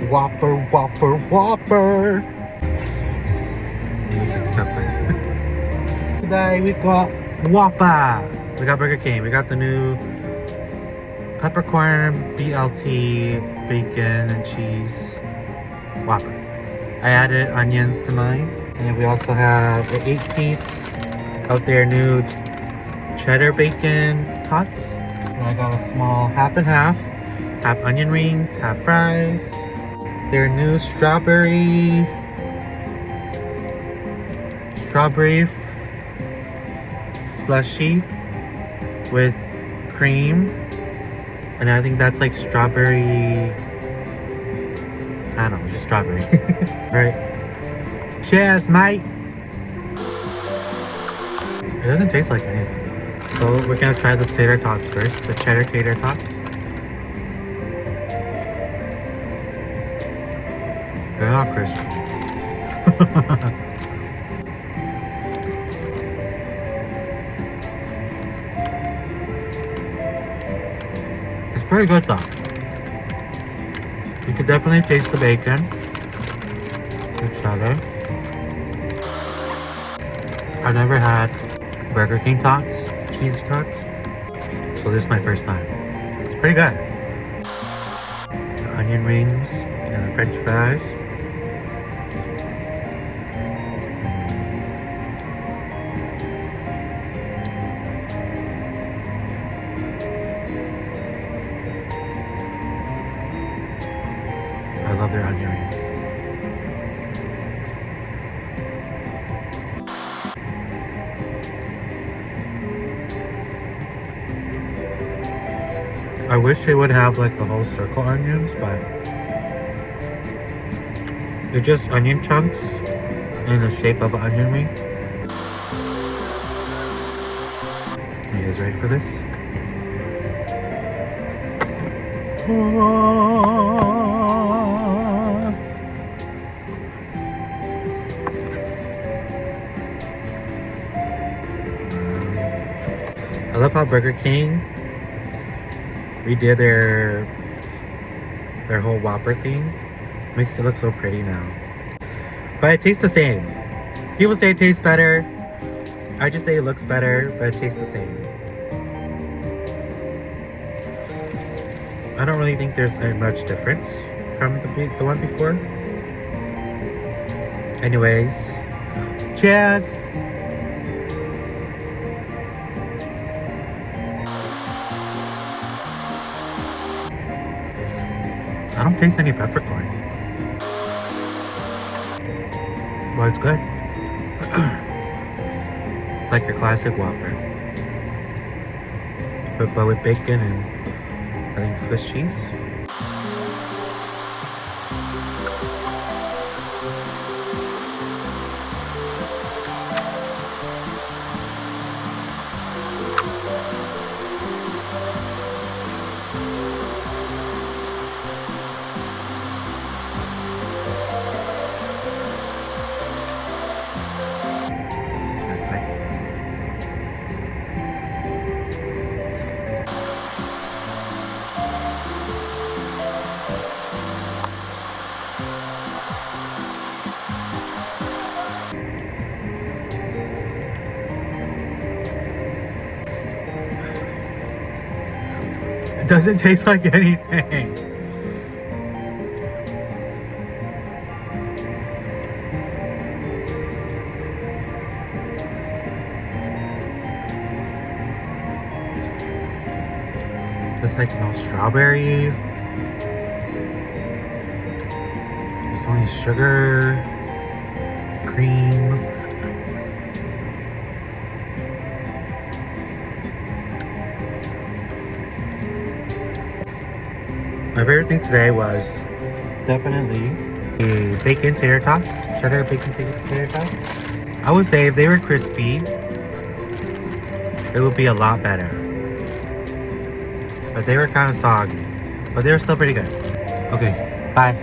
Whopper, Whopper, Whopper. Music stuff like Today we got Whopper. We got Burger King. We got the new peppercorn, BLT, bacon, and cheese Whopper. I added onions to mine. And we also have an 8-piece of their new cheddar bacon tots. And I got a small half and half onion rings, half fries. Their new strawberry slushy with cream, and I think that's like strawberry, I don't know, just strawberry. Alright, cheers mate. It doesn't taste like anything, so we're gonna try the tater tots first, the cheddar tater tots. They're not crispy. It's pretty good though. You could definitely taste the bacon, the cheddar. I've never had Burger King tots, cheese tots, so this is my first time. It's pretty good. The onion rings and the French fries. I love their onion rings. I wish they would have like the whole circle onions, but they're just onion chunks in the shape of an onion ring. Are you guys ready for this? I love how Burger King redid their whole Whopper thing. Makes it look so pretty now. But it tastes the same. People say it tastes better. I just say it looks better, but it tastes the same. I don't really think there's much difference from the one before. Anyways, cheers! I don't taste any peppercorn. Well, it's good. It's like your classic Whopper. But with bacon and I think Swiss cheese. It doesn't taste like anything. There's like no strawberry. There's only sugar, cream. My favorite thing today was definitely the bacon tater tots, cheddar bacon tater tots. I would say if they were crispy, it would be a lot better. But they were kind of soggy, but they were still pretty good. Okay, bye.